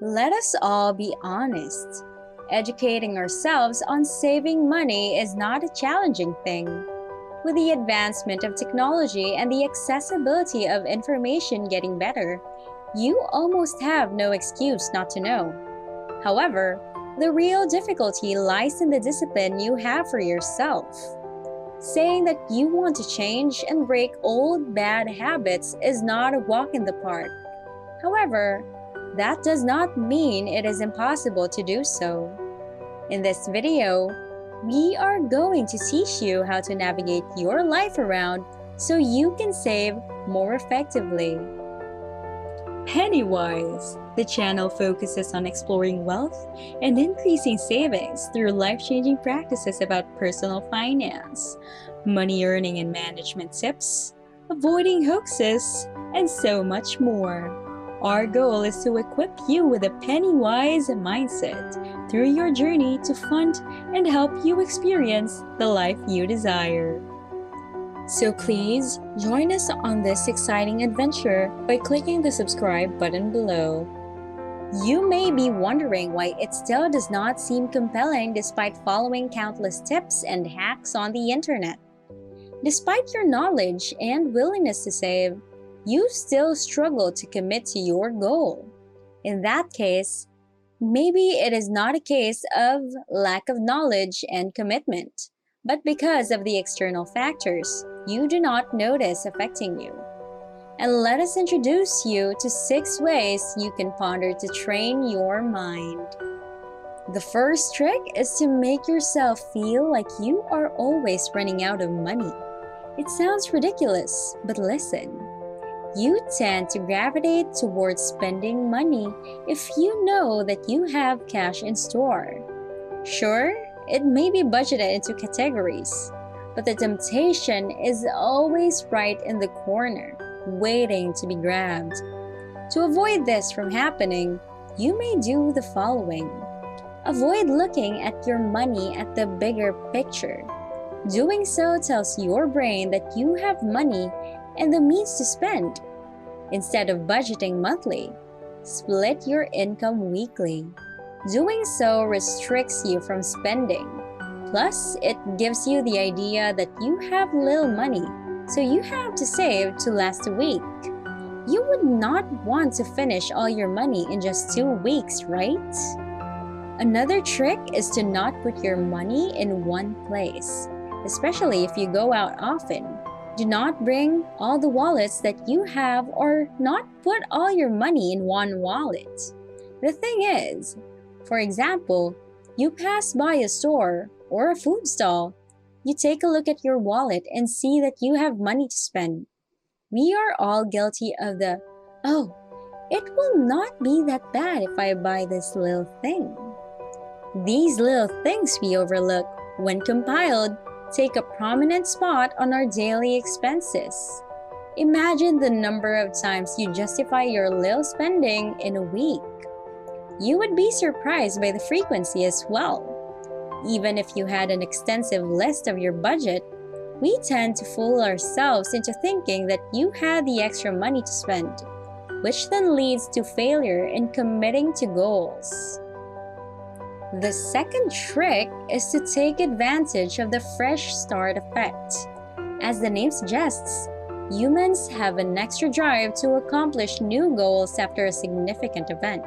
Let us all be honest. Educating ourselves on saving money is not a challenging thing. With the advancement of technology and the accessibility of information getting better, you almost have no excuse not to know. However, the real difficulty lies in the discipline you have for yourself. Saying that you want to change and break old bad habits is not a walk in the park. However, that does not mean it is impossible to do so. In this video, we are going to teach you how to navigate your life around so you can save more effectively. Pennywise, the channel focuses on exploring wealth and increasing savings through life-changing practices about personal finance, money earning and management tips, avoiding hoaxes, and so much more. Our goal is to equip you with a penny-wise mindset through your journey to fund and help you experience the life you desire. So please join us on this exciting adventure by clicking the subscribe button below. You may be wondering why it still does not seem compelling despite following countless tips and hacks on the internet. Despite your knowledge and willingness to save, you still struggle to commit to your goal. In that case, maybe it is not a case of lack of knowledge and commitment, but because of the external factors you do not notice affecting you. And let us introduce you to 6 ways you can ponder to train your mind. The first trick is to make yourself feel like you are always running out of money. It sounds ridiculous, but listen. You tend to gravitate towards spending money if you know that you have cash in store. Sure, it may be budgeted into categories, but the temptation is always right in the corner, waiting to be grabbed. To avoid this from happening, you may do the following. Avoid looking at your money at the bigger picture. Doing so tells your brain that you have money and the means to spend. Instead of budgeting monthly, split your income weekly. Doing so restricts you from spending. Plus, it gives you the idea that you have little money, so you have to save to last a week. You would not want to finish all your money in just 2 weeks, right? Another trick is to not put your money in one place, especially if you go out often. Do not bring all the wallets that you have or not put all your money in one wallet. The thing is, for example, you pass by a store or a food stall, you take a look at your wallet and see that you have money to spend. We are all guilty of the, oh, it will not be that bad if I buy this little thing. These little things we overlook, when compiled, take a prominent spot on our daily expenses. Imagine the number of times you justify your little spending in a week. You would be surprised by the frequency as well. Even if you had an extensive list of your budget, we tend to fool ourselves into thinking that you had the extra money to spend, which then leads to failure in committing to goals. The second trick is to take advantage of the fresh start effect. As the name suggests, humans have an extra drive to accomplish new goals after a significant event.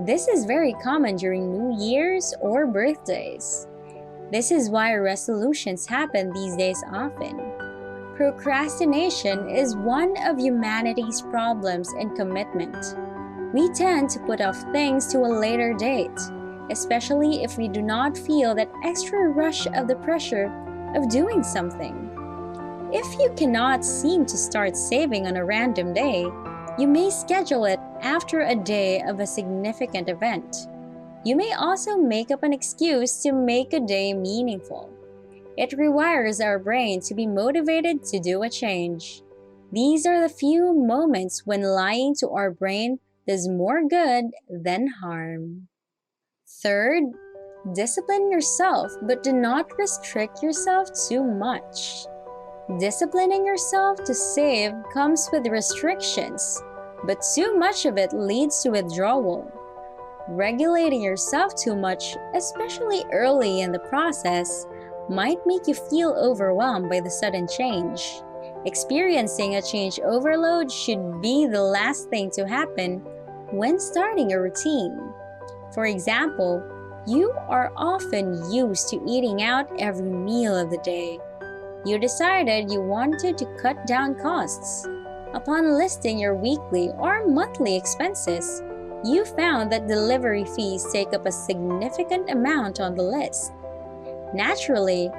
This is very common during New Year's or birthdays. This is why resolutions happen these days often. Procrastination is one of humanity's problems in commitment. We tend to put off things to a later date, especially if we do not feel that extra rush of the pressure of doing something. If you cannot seem to start saving on a random day, you may schedule it after a day of a significant event. You may also make up an excuse to make a day meaningful. It rewires our brain to be motivated to do a change. These are the few moments when lying to our brain does more good than harm. Third, discipline yourself, but do not restrict yourself too much. Disciplining yourself to save comes with restrictions, but too much of it leads to withdrawal. Regulating yourself too much, especially early in the process, might make you feel overwhelmed by the sudden change. Experiencing a change overload should be the last thing to happen when starting a routine. For example, you are often used to eating out every meal of the day. You decided you wanted to cut down costs. Upon listing your weekly or monthly expenses, you found that delivery fees take up a significant amount on the list. Naturally,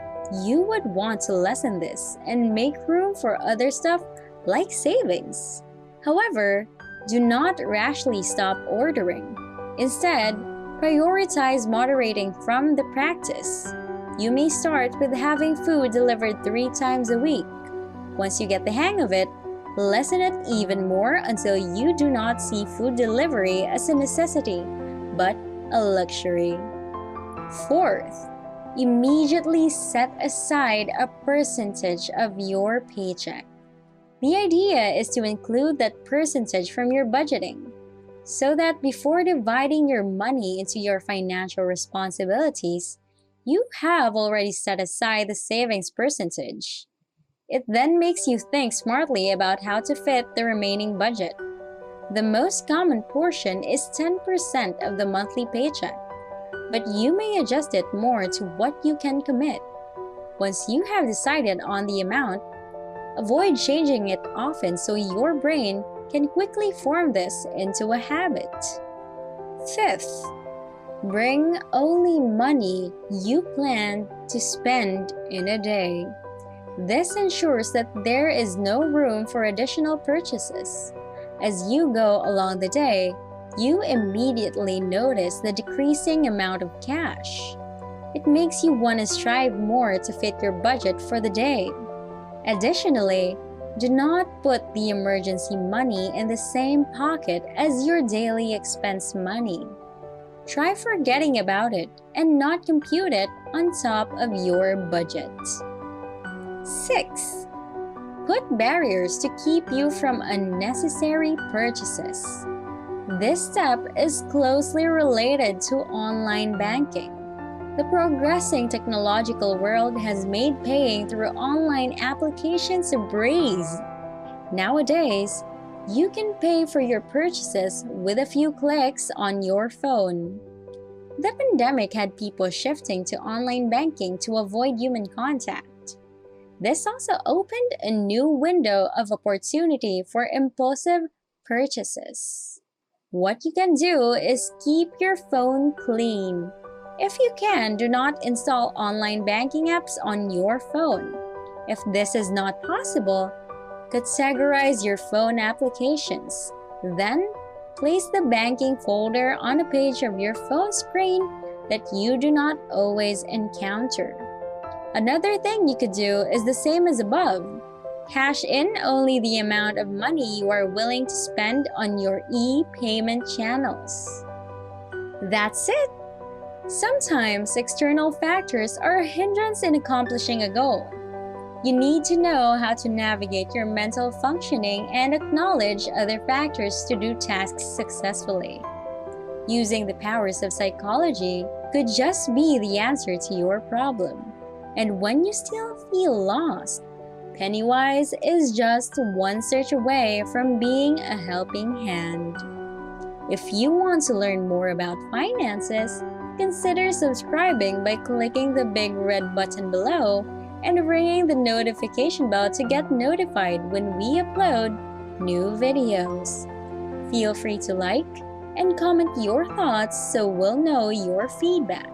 you would want to lessen this and make room for other stuff like savings. However, do not rashly stop ordering. Instead, prioritize moderating from the practice. You may start with having food delivered 3 times a week. Once you get the hang of it, lessen it even more until you do not see food delivery as a necessity, but a luxury. Fourth, immediately set aside a percentage of your paycheck. The idea is to include that percentage from your budgeting, so that before dividing your money into your financial responsibilities, you have already set aside the savings percentage. It then makes you think smartly about how to fit the remaining budget. The most common portion is 10% of the monthly paycheck, but you may adjust it more to what you can commit. Once you have decided on the amount, avoid changing it often so your brain can quickly form this into a habit. Fifth, bring only money you plan to spend in a day. This ensures that there is no room for additional purchases. As you go along the day, you immediately notice the decreasing amount of cash. It makes you want to strive more to fit your budget for the day. Additionally, do not put the emergency money in the same pocket as your daily expense money. Try forgetting about it and not compute it on top of your budget. 6. Put barriers to keep you from unnecessary purchases. This step is closely related to online banking. The progressing technological world has made paying through online applications a breeze. Nowadays, you can pay for your purchases with a few clicks on your phone. The pandemic had people shifting to online banking to avoid human contact. This also opened a new window of opportunity for impulsive purchases. What you can do is keep your phone clean. If you can, do not install online banking apps on your phone. If this is not possible, categorize your phone applications. Then, place the banking folder on a page of your phone screen that you do not always encounter. Another thing you could do is the same as above. Cash in only the amount of money you are willing to spend on your e-payment channels. That's it! Sometimes external factors are a hindrance in accomplishing a goal. You need to know how to navigate your mental functioning and acknowledge other factors to do tasks successfully. Using the powers of psychology could just be the answer to your problem. And when you still feel lost, Pennywise is just one search away from being a helping hand. If you want to learn more about finances, consider subscribing by clicking the big red button below and ringing the notification bell to get notified when we upload new videos. Feel free to like and comment your thoughts so we'll know your feedback.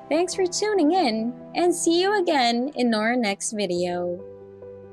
Thanks for tuning in and see you again in our next video.